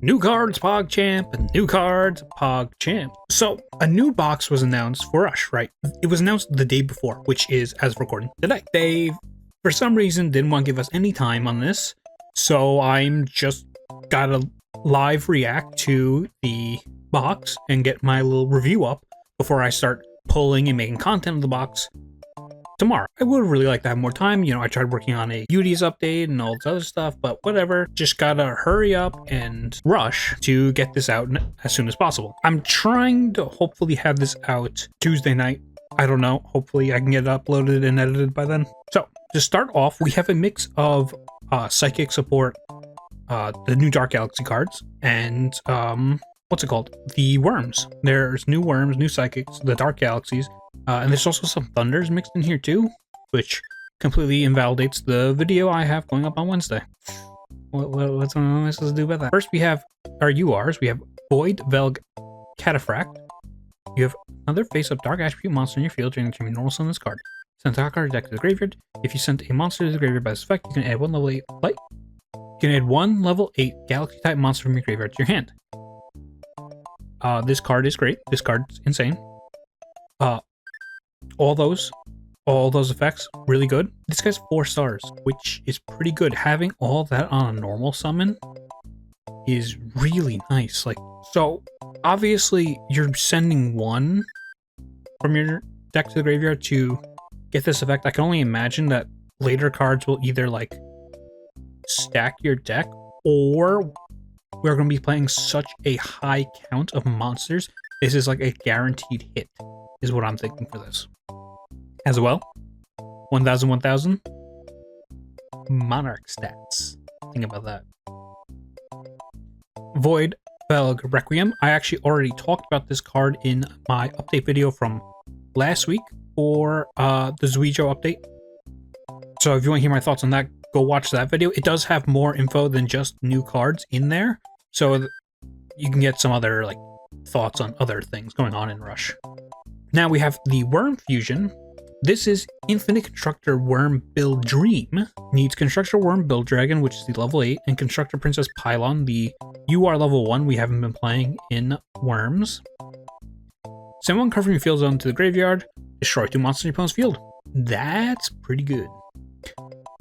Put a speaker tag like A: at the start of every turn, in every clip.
A: New cards, PogChamp, and new cards, PogChamp. So, a new box was announced for Rush, right? It was announced the day before, which is, as of recording today. They, for some reason, didn't want to give us any time on this, so I'm just gotta live react to the box and get my little review up before I start pulling and making content of the box tomorrow. I would really like to have more time. I tried working on a beauties update and all this other stuff, but whatever. Just gotta hurry up and rush to get this out as soon as possible. I'm trying to hopefully have this out Tuesday night. I don't know. Hopefully I can get it uploaded and edited by then. So to start off, we have a mix of psychic support, the new Dark Galaxy cards, and what's it called? The worms. There's new worms, new psychics, the Dark Galaxies. And there's also some thunders mixed in here too, which completely invalidates the video I have going up on Wednesday. What's am I supposed to do about that? First, we have our URs. We have Void Velg Cataphract. You have another face-up Dark Attribute monster in your field during the turn. Normal summon this card. Send a card deck to the graveyard. If you send a monster to the graveyard by this effect, you can add one level 8 light. You can add one level 8 Galaxy-type monster from your graveyard to your hand. This card is great. This card's insane. All those effects, really good. This guy's 4 stars, which is pretty good. Having all that on a normal summon is really nice. So obviously you're sending one from your deck to the graveyard to get this effect. I can only imagine that later cards will either stack your deck, or we're going to be playing such a high count of monsters. This is a guaranteed hit, is what I'm thinking for this. As well, 1000 Monarch stats. Think about that. Void Velg Requiem. I actually already talked about this card in my update video from last week for the Zuijo update. So if you want to hear my thoughts on that, go watch that video. It does have more info than just new cards in there, so you can get some other thoughts on other things going on in Rush. Now we have the Worm Fusion. This is Infinite Constructor Worm Build Dream. Needs Constructor Worm Build Dragon, which is the level 8, and Constructor Princess Pylon, the UR level 1 we haven't been playing in Worms. Send one card from your field zone to the graveyard. Destroy 2 monsters in your opponent's field. That's pretty good.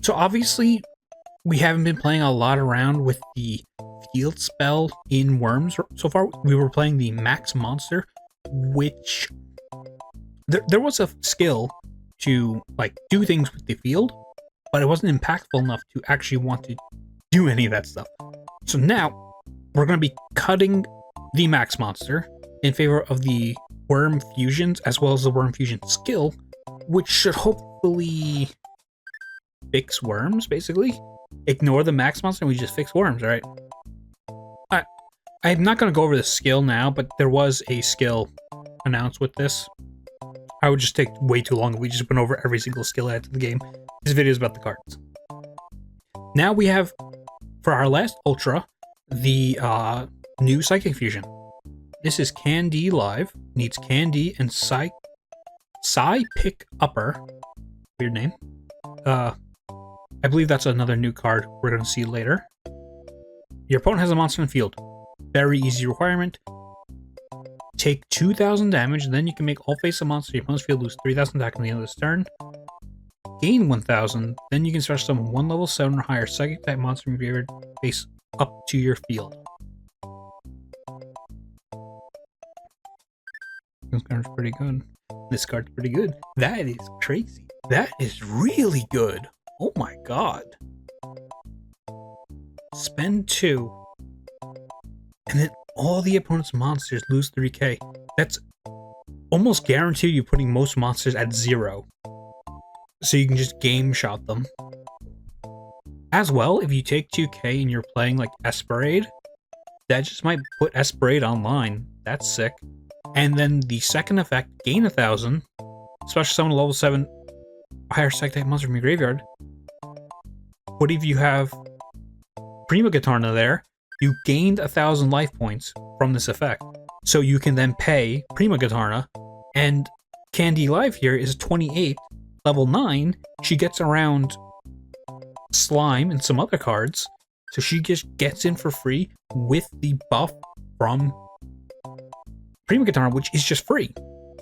A: So obviously, we haven't been playing a lot around with the field spell in Worms so far. We were playing the Max Monster, which there was a skill to do things with the field, but it wasn't impactful enough to actually want to do any of that stuff. So now we're going to be cutting the Max Monster in favor of the Worm Fusions, as well as the Worm Fusion skill, which should hopefully fix Worms, basically. Ignore the Max Monster and we just fix Worms, right? I'm not going to go over the skill now, but there was a skill announced with this. I would just take way too long if we just went over every single skill add to the game. This video is about the cards. Now we have, for our last Ultra, the new Psychic Fusion. This is Candy Live. Needs Candy and Psy-Pick Upper. Weird name. I believe that's another new card we're going to see later. Your opponent has a monster in the field. Very easy requirement. Take 2,000 damage, then you can make all face-up monsters in your opponent's field lose 3,000 attack on the end of this turn. Gain 1,000, then you can start summon 1 level 7 or higher psychic-type monster from your graveyard face up to your field. This card's pretty good. This card's pretty good. That is crazy. That is really good. Oh my god. Spend 2. And then all the opponent's monsters lose 3k. That's almost guaranteed you putting most monsters at 0. So you can just game shot them. As well, if you take 2k and you're playing Esperade, that just might put Esperade online. That's sick. And then the second effect, gain 1,000. Special summon a level 7 higher psychic type monster from your graveyard. What if you have Prima Gitarna there? You gained 1,000 life points from this effect. So you can then pay Prima Gitarna, and Candy Live here is 28, level 9. She gets around Slime and some other cards, So she just gets in for free with the buff from Prima Katana, which is just free.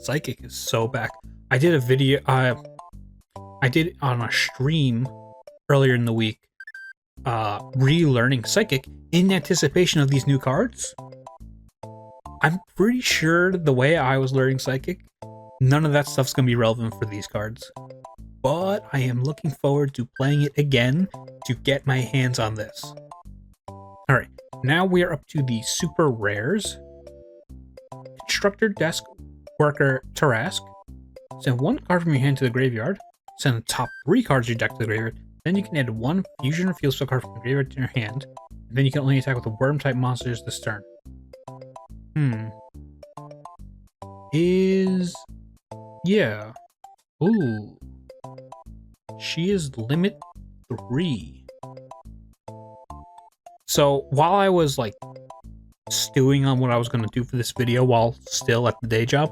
A: Psychic is so back. I did a video, I did it on a stream earlier in the week, relearning Psychic in anticipation of these new cards. I'm pretty sure the way I was learning Psychic, none of that stuff's going to be relevant for these cards. But I am looking forward to playing it again to get my hands on this. Alright, now we are up to the super rares. Constructor, Desk, Worker, Tarask. Send one card from your hand to the graveyard. Send the top 3 cards of your deck to the graveyard. Then you can add one fusion or field spell card from the graveyard to your hand. And then you can only attack with the worm type monsters this turn. Yeah. Ooh. She is limit 3. So while I was like stewing on what I was going to do for this video while still at the day job,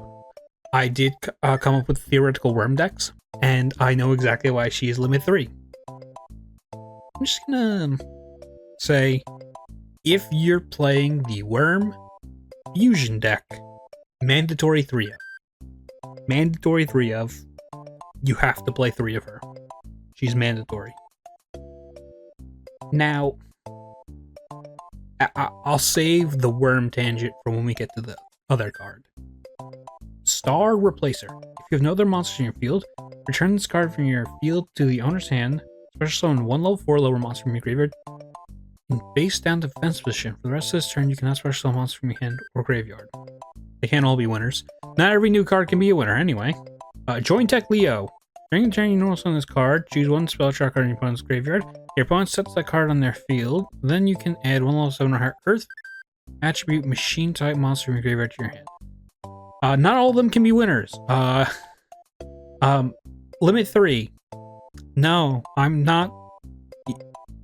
A: I did come up with theoretical worm decks, and I know exactly why she is limit 3. I'm just gonna say, if you're playing the worm fusion deck, mandatory 3 of. Mandatory 3 of. You have to play 3 of her. She's mandatory. Now, I'll save the worm tangent for when we get to the other card. Star Replacer. If you have no other monsters in your field, return this card from your field to the owner's hand. Special summon one level 4 lower monster from your graveyard in face down defense position. For the rest of this turn, you cannot special summon monsters from your hand or graveyard. They can't all be winners. Not every new card can be a winner anyway. Join Tech Leo. During the turn, you normal summon this card. Choose one spell track card in your opponent's graveyard. Your opponent sets that card on their field. Then you can add one level 7 or higher Earth attribute machine type monster from your graveyard to your hand. Not all of them can be winners. Limit 3. No, I'm not.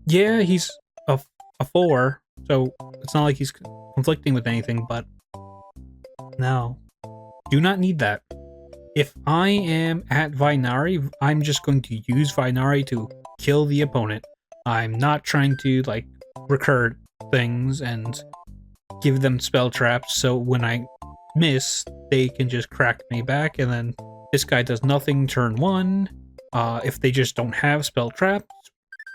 A: Yeah, he's a 4, so it's not like he's conflicting with anything, but no. Do not need that. If I am at Vinari, I'm just going to use Vinari to kill the opponent. I'm not trying to, like, recur things and give them spell traps, so when I miss, they can just crack me back, and then this guy does nothing turn 1. If they just don't have spell traps,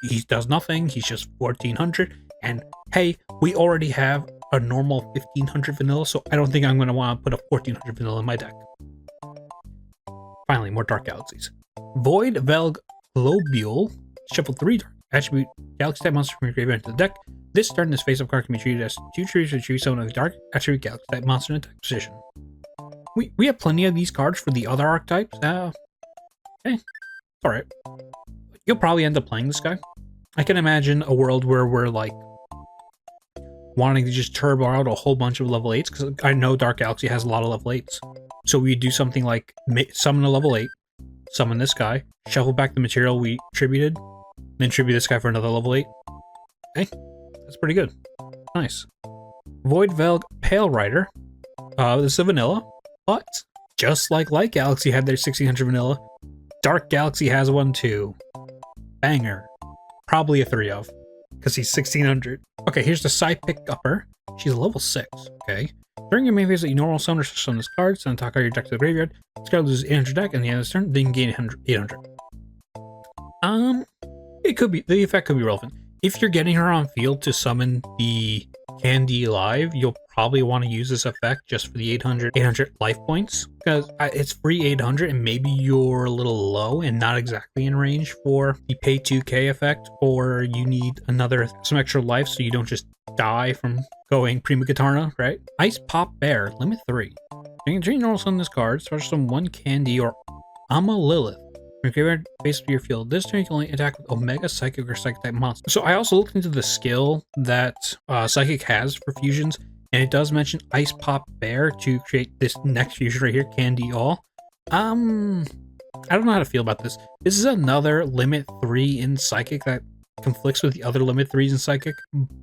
A: he does nothing. He's just 1400. And hey, we already have a normal 1500 vanilla, so I don't think I'm going to want to put a 1400 vanilla in my deck. Finally, more Dark Galaxies. Void Velg Globule. Shuffle 3 Dark Attribute Galaxy type monster from your graveyard into the deck. This turn, this face-up card can be treated as 2 trees or choose summon a Dark Attribute Galaxy type monster in attack position. We have plenty of these cards for the other archetypes. Alright. You'll probably end up playing this guy. I can imagine a world where we're like wanting to just turbo out a whole bunch of level 8s, because I know Dark Galaxy has a lot of level 8s. So we do something like summon a level 8, summon this guy, shuffle back the material we tributed, then tribute this guy for another level 8. Hey, that's pretty good. Nice. Void Velg Pale Rider. This is a vanilla, but just like Light Galaxy had their 1600 vanilla, Dark Galaxy has one too. Banger. Probably a 3 of, because he's 1600. Okay, here's the side pick upper. She's level 6. Okay. During your main phase that you normal summon or summon this card, send a top card of your deck to the graveyard. This card loses 800 deck, and at the end of this turn, then you can gain 800. It could be, the effect could be relevant. If you're getting her on field to summon the Candy live, you'll probably want to use this effect just for the 800 life points, because it's free 800 and maybe you're a little low and not exactly in range for the pay 2k effect, or you need some extra life so you don't just die from going Prima Katana, right? Ice Pop Bear, limit 3. You can change normal summon this card, special summon 1 Candy or Ama Lilith. Your graveyard face of your field. This turn you can only attack with Omega Psychic or Psychic type monster. So I also looked into the skill that Psychic has for fusions, and it does mention Ice Pop Bear to create this next fusion right here, Candy All. I don't know how to feel about this. This is another limit 3 in Psychic that conflicts with the other limit 3s in Psychic,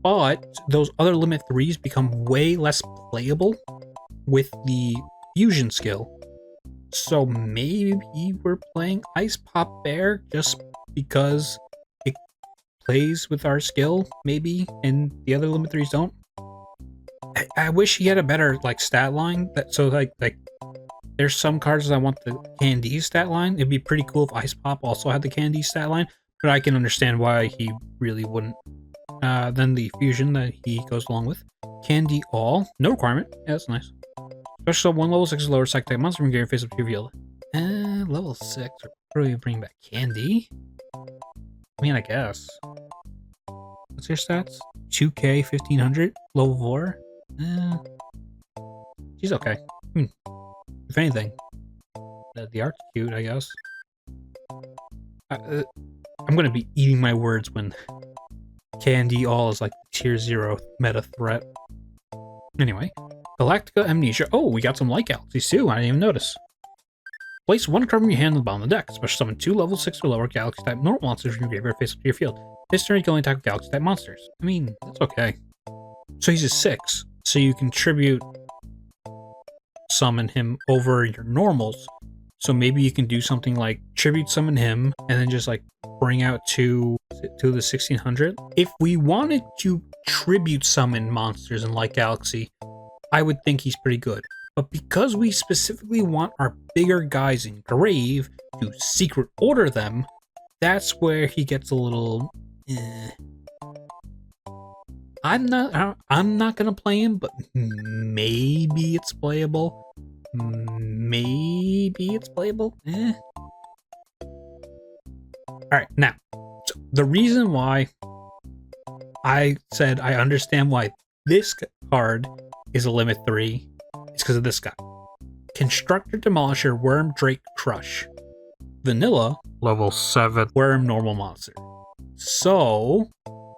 A: but those other limit 3s become way less playable with the fusion skill. So maybe we're playing Ice Pop Bear just because it plays with our skill, maybe, and the other limit 3s don't. I wish he had a better like stat line. That so like there's some cards that I want the Candy stat line. It'd be pretty cool if Ice Pop also had the Candy stat line, but I can understand why he really wouldn't. Then the fusion that he goes along with. Candy all. No requirement. Yeah, that's nice. Special one level 6 is lower psych type monster from your face up to your field. Level 6. What do we bring back? Candy? I mean, I guess. What's your stats? 2k, 1500, level 4. She's okay. If anything, the art's cute, I guess. I'm gonna be eating my words when Candy all is like tier 0 meta threat. Anyway, Galactica Amnesia. Oh, we got some light galaxies too. I didn't even notice. Place one card from your hand on the bottom of the deck. Special summon 2 level 6 or lower galaxy type normal monsters from your graveyard face up to your field. This turn you can only attack with galaxy type monsters. I mean, that's okay. So he's a 6, so you can tribute summon him over your normals. So maybe you can do something like tribute summon him and then just like bring out to the 1600. If we wanted to tribute summon monsters in Light Galaxy, I would think he's pretty good. But because we specifically want our bigger guys in Grave to secret order them, that's where he gets a little I'm not gonna play him, but maybe it's playable. Maybe it's playable. Alright, now, so the reason why I said I understand why this card is a limit 3 is because of this guy. Constructor Demolisher Worm Drake Crush. Vanilla, level 7 Worm Normal Monster. So,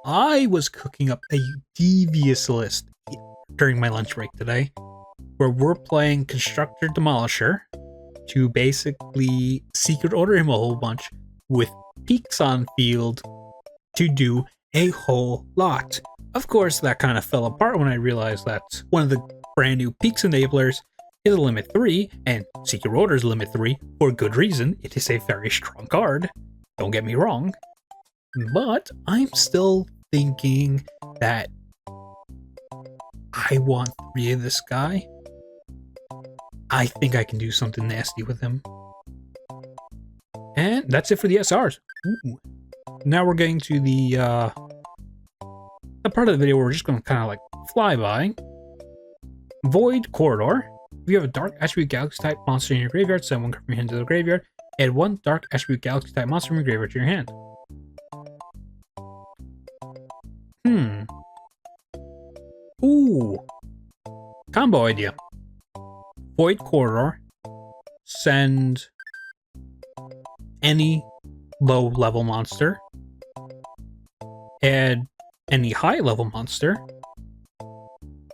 A: I was cooking up a devious list during my lunch break today, where we're playing Constructor Demolisher to basically secret order him a whole bunch with peaks on field to do a whole lot. Of course, that kind of fell apart when I realized that one of the brand new peaks enablers is a limit 3, and Secret Order is limit 3 for good reason. It is a very strong card, don't get me wrong. But I'm still thinking that I want 3 of this guy. I think I can do something nasty with him. And that's it for the SRs. Ooh. Now we're getting to the part of the video where we're just going to kind of like fly by. Void Corridor. If you have a Dark Attribute Galaxy type monster in your graveyard, send one card from your hand to the graveyard. Add one Dark Attribute Galaxy type monster from your graveyard to your hand. Ooh. Combo idea. Void Corridor. Send any low level monster. Add any high level monster.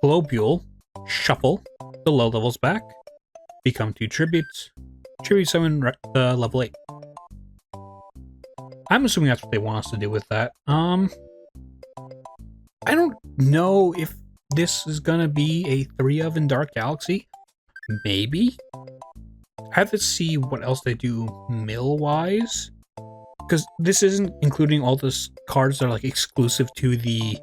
A: Globule. Shuffle the low levels back. Become 2 tributes. Tribute summon level 8. I'm assuming that's what they want us to do with that. I don't know if this is gonna be a 3 of in Dark Galaxy. Maybe. I have to see what else they do mill-wise. Because this isn't including all the cards that are like exclusive to the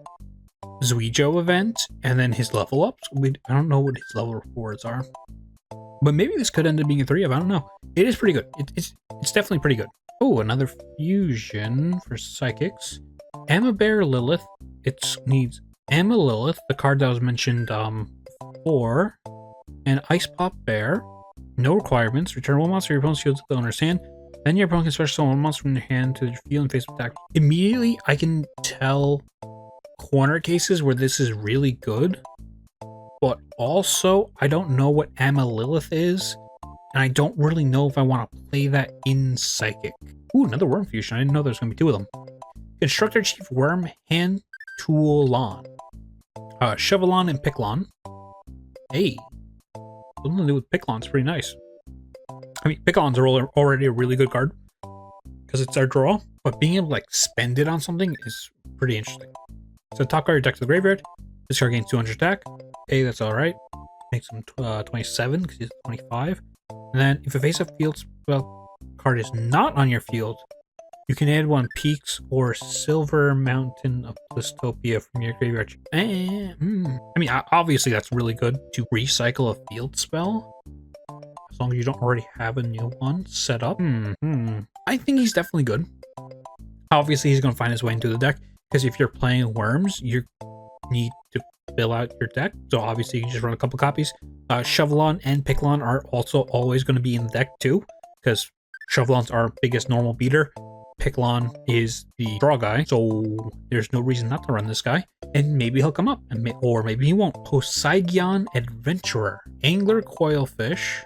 A: Zuijo event and then his level ups. I don't know what his level rewards are. But maybe this could end up being a 3 of, I don't know. It is pretty good. It's definitely pretty good. Oh, another fusion for Psychics. Amma Bear Lilith. It needs Amma Lilith, the card that was mentioned before. And Ice Pop Bear. No requirements. Return one monster your opponent's field to the owner's hand. Then your opponent can special summon one monster from your hand to your field and face attack. Immediately, I can tell corner cases where this is really good. But also, I don't know what Amma Lilith is. And I don't really know if I want to play that in Psychic. Ooh, another Worm Fusion. I didn't know there was going to be 2 of them. Constructor Chief Worm Hand Toolon. Chevelon and Picklon. Hey. Something to do with Picklon's pretty nice. I mean, Picklon's are already a really good card. Because it's our draw. But being able to like spend it on something is pretty interesting. So top card your deck to the graveyard. This card gains 200 attack. Hey, that's alright. Makes him 27 because he's 25. And then if a face-up field spell card is not on your field, You can add one Peaks or Silver Mountain of Blistopia from your graveyard. I mean, obviously that's really good to recycle a field spell, as long as you don't already have a new one set up. I think he's definitely good. Obviously, he's going to find his way into the deck, because if you're playing Worms, you need to fill out your deck. So obviously, you just run a couple copies. Shovelon and Picklon are also always going to be in the deck too, because Shovelon's our biggest normal beater. Picklon is the draw guy, so there's no reason not to run this guy. And maybe he'll come up, or maybe he won't. Poseidon Adventurer, Angler Coilfish,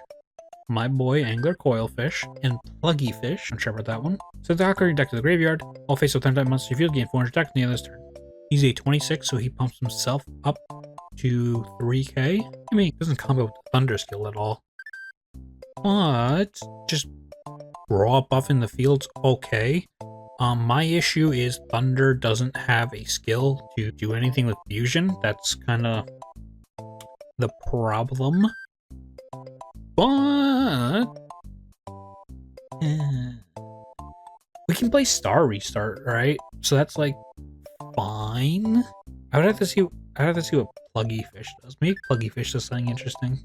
A: my boy Angler Coilfish, and Pluggy Fish. I'm sure about that one. So the card your deck to the graveyard. All face up 10 type monster field, gain 400 deck in the other's turn. He's a 26, so he pumps himself up to 3k. I mean, he doesn't combo with Thunder skill at all. But just raw buff in the field's okay. My issue is Thunder doesn't have a skill to do anything with fusion. That's kind of the problem. But we can play Star Restart, right? So that's like fine. I would have to see what Pluggy Fish does. Maybe Pluggy Fish does something interesting.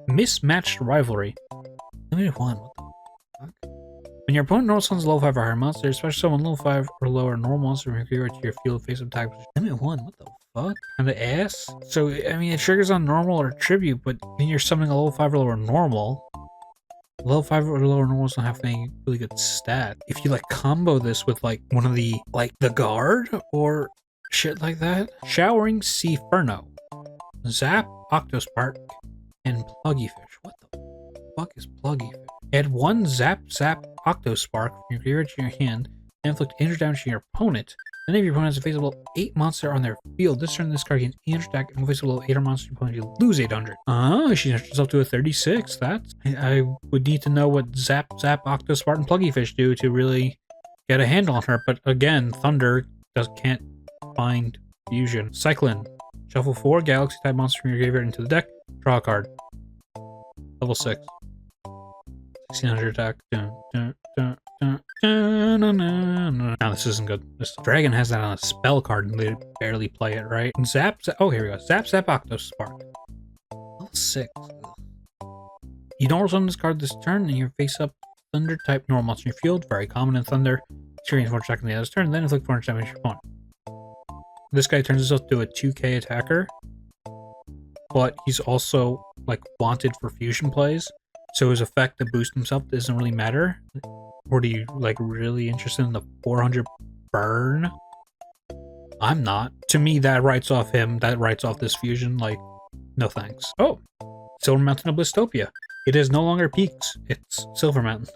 A: Mismatched Rivalry. Limited one. What the fuck? When your opponent normal summons a level 5 or higher monster, especially someone level 5 or lower normal monster from your graveyard to your field face up attack. Limit 1. What the fuck? Kind of ass. So I mean, it triggers on normal or tribute, but then you're summoning a level 5 or lower normal. Level 5 or lower normals don't have any really good stat. If you like combo this with like one of the the guard or shit like that. Showering Seaferno, Zap Octospark, and Pluggy Fish. What the fuck is Pluggy Fish? Add one Zap Octospark from your graveyard to your hand and inflict injury damage to your opponent. Then if your opponent has a face level 8 monster on their field, this turn this card gains 800 attack, and face level 8 or monster your opponent, you lose 800. Oh, she turns herself to a 36. That's... I would need to know what Zap Octospark and Pluggy Fish do to really get a handle on her, but again, Thunder can't find fusion. Cyclone. Shuffle 4 Galaxy type monster from your graveyard into the deck. Draw a card. Level 6. 1600 attack. No, this isn't good. This dragon has that on a spell card and they barely play it, right? And oh, here we go. Zap Octospark. Level 6. You don't summon this card this turn and you face up Thunder type normal monster in your field. Very common in Thunder. Experience 4 attack on the other's turn, then inflict 400 damage to your opponent. This guy turns himself to a 2k attacker, but he's also like wanted for fusion plays, so his effect to boost himself doesn't really matter. Or do you like really interested in the 400 burn? I'm not. To me, that writes off him. That writes off this fusion. Like, no thanks. Oh, Silver Mountain of Blistopia. It is no longer Peaks. It's Silver Mountain.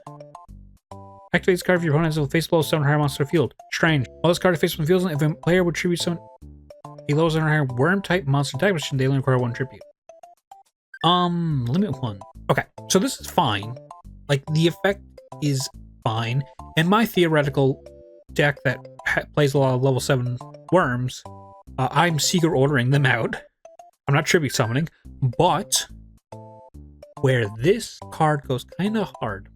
A: Activate this card if your opponent has a face below 7 or higher monster field. Strange. While this card is face on the field, if a player would tribute summon a low 7 or higher worm type monster type, which they only require 1 tribute. Limit 1. Okay, so this is fine. Like, the effect is fine. And my theoretical deck that plays a lot of level 7 worms, I'm secret ordering them out. I'm not tribute summoning, but where this card goes kind of hard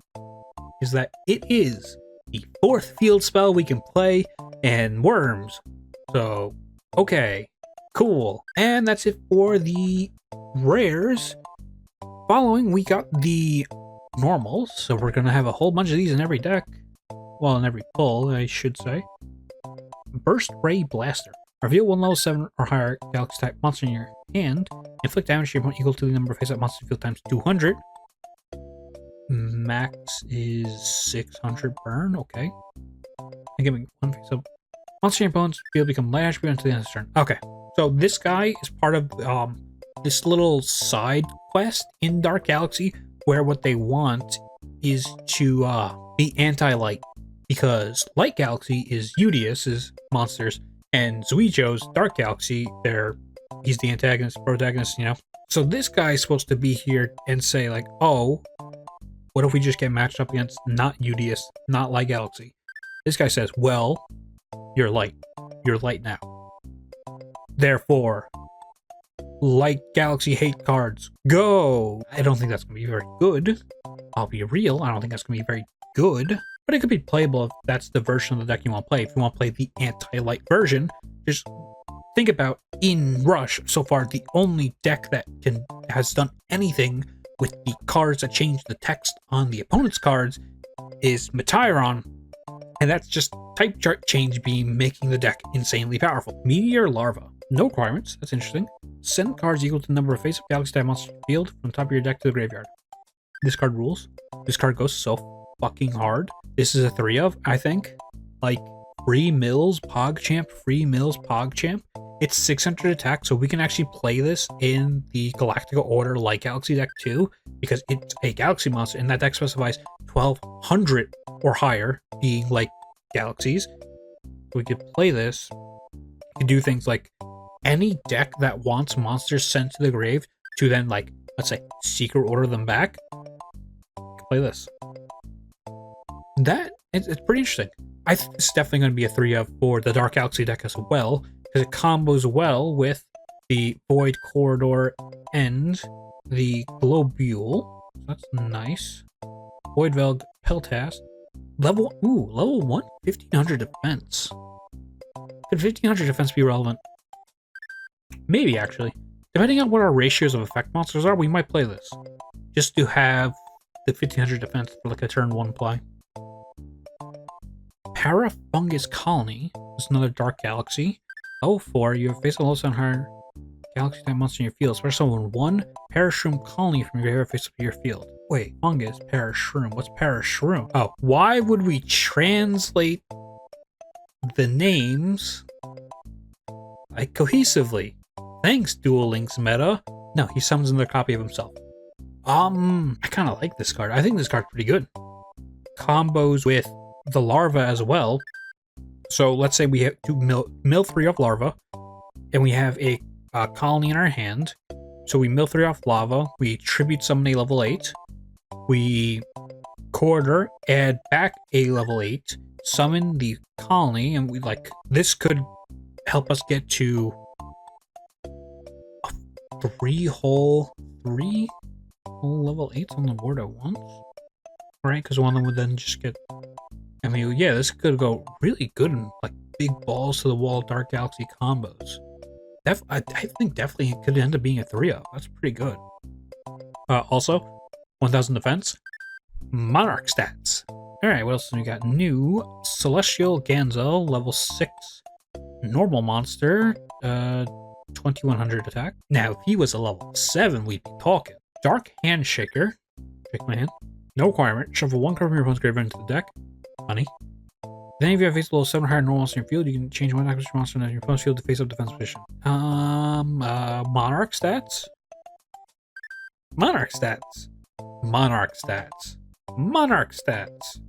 A: is that it is the 4th field spell we can play and worms. So, okay, cool. And that's it for the rares. Following, we got the normals, so we're gonna have a whole bunch of these in every deck. Well, in every pull, I should say. Burst Ray Blaster. Reveal 1 level 7 or higher Galaxy type monster in your hand. Inflict damage to your opponent equal to the number of face-up monster field times 200. Max is 600 burn, okay. And give me 1 face-up. Monster in your opponent's field become light attribute until the end of the turn. Okay, so this guy is part of this little side quest in Dark Galaxy where what they want is to be anti-light, because Light Galaxy is Udius's monsters and Zuijo's Dark Galaxy, he's the antagonist, protagonist, you know. So this guy is supposed to be here and say like, oh, what if we just get matched up against not Udius, not Light Galaxy? This guy says, well, you're light now. Therefore, Light Galaxy hate cards, go! I don't think that's going to be very good. I'll be real, I don't think that's going to be very good. But but it could be playable if that's the version of the deck you want to play. If you want to play the anti-light version, just think about in Rush so far, the only deck that has done anything with the cards that change the text on the opponent's cards is Meteoron, and that's just type chart change beam making the deck insanely powerful. Meteor Larva. No requirements. That's interesting. Send cards equal to the number of face-up galaxy type monsters field from the top of your deck to the graveyard. This card rules. This card goes so fucking hard. This is a 3-of, I think. Like, Free Mills, PogChamp, Free Mills, PogChamp. It's 600 attack, so we can actually play this in the Galactica Order Light Galaxy deck too, because it's a Galaxy monster, and that deck specifies 1200 or higher being like galaxies. We could play this. We could do things like any deck that wants monsters sent to the grave to then, like, let's say, secret order them back. Play this. It's pretty interesting. I think it's definitely going to be a 3-of for the Dark Galaxy deck as well, because it combos well with the Void Corridor and the Globule. So that's nice. Void Velg, Peltas. Level 1, 1500 defense. Could 1500 defense be relevant? Maybe, actually. Depending on what our ratios of effect monsters are, we might play this. Just to have the 1500 defense for like a turn 1 play. Parafungus Colony is another Dark Galaxy. Level 4, you have face a low sound higher Galaxy type monster in your field. Special summon 1 Parashroom Colony from your graveyard face up to your field. Wait, fungus, Parashroom. What's Parashroom? Oh, why would we translate the names like cohesively? Thanks, Duel Links meta. No, he summons another copy of himself. I kind of like this card. I think this card's pretty good. Combos with the larva as well. So let's say we have to mill 3 off larva, and we have a colony in our hand. So we mill 3 off lava, we tribute summon a level 8, we corridor, add back a level 8, summon the colony, and we like this could help us get to a 3 whole level 8s on the board at once, right? Because one of them would then just get. I mean, yeah, this could go really good in like big balls to the wall Dark Galaxy combos. I think definitely it could end up being a 3-of. That's pretty good. Also, 1000 defense. Monarch stats. Alright, what else we got? New Celestial Ganzo, level 6. Normal monster, 2100 attack. Now, if he was a level 7, we'd be talking. Dark Handshaker. Shake my hand. No requirement. Shuffle 1 card from your opponent's graveyard into the deck. Funny. Then if you have face below 7 higher normal monster in your field, you can change one acquisition monster in your opponent's field to face up defense position. Monarch stats? Monarch stats. Monarch stats. Monarch stats.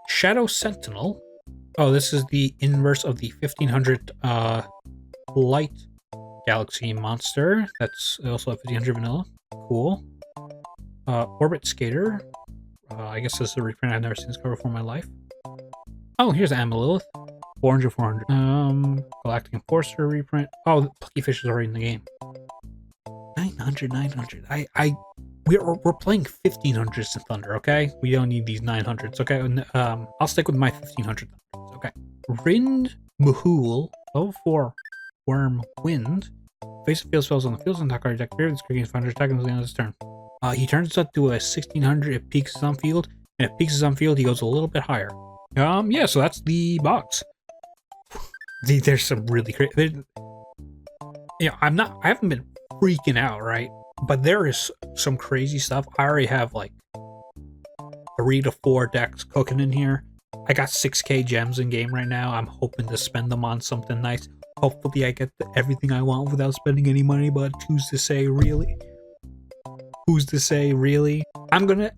A: Shadow Sentinel. Oh, this is the inverse of the 1500 Light Galaxy monster. That's also a 1500 vanilla. Cool. Orbit Skater. I guess this is a reprint. I've never seen this cover before in my life. Oh, here's Amalilith. 400, 400. Galactic Enforcer reprint. Oh, the Plucky Fish is already in the game. 900, 900. We're playing 1500s in Thunder, okay? We don't need these 900s, okay? I'll stick with my 1500. Okay. Rind Mahul. Level 4. Worm Wind. Face of field spells on the field and attack card deck. This creating 500 attack until the end of his turn. He turns up to a 1600 if peaks is on field, and if peaks is on field, he goes a little bit higher. Yeah, so that's the box. There's some really crazy. Yeah, I haven't been freaking out, right? But there is some crazy stuff. I already have like 3 to 4 decks cooking in here. I got 6k gems in game right now. I'm hoping to spend them on something nice. Hopefully I get everything I want without spending any money, but who's to say really? Who's to say really? I'm gonna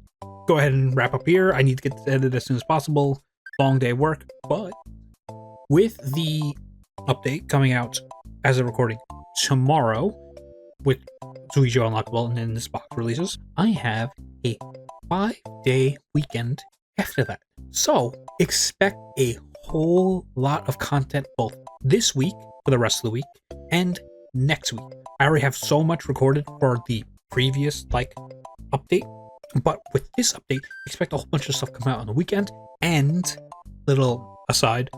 A: go ahead and wrap up here. I need to get this edited as soon as possible. Long day of work, but with the update coming out as of recording tomorrow with Zuijo Unlockable and then this box releases, I have a 5-day weekend after that. So expect a whole lot of content both this week for the rest of the week and next week. I already have so much recorded for the previous update, but with this update, expect a whole bunch of stuff come out on the weekend And, little aside,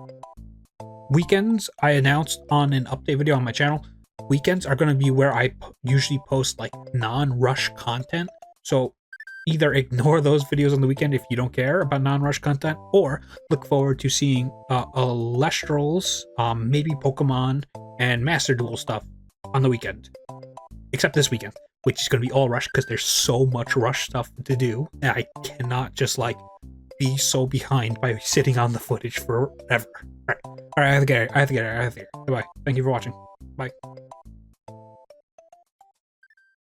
A: weekends, I announced on an update video on my channel, weekends are going to be where I usually post like non-rush content. So either ignore those videos on the weekend if you don't care about non-rush content, or look forward to seeing Lestrals, maybe Pokemon, and Master Duel stuff on the weekend. Except this weekend, which is going to be all rush because there's so much rush stuff to do. And I cannot just like be so behind by sitting on the footage forever. All right, I have to get it. Goodbye. Thank you for watching. Bye.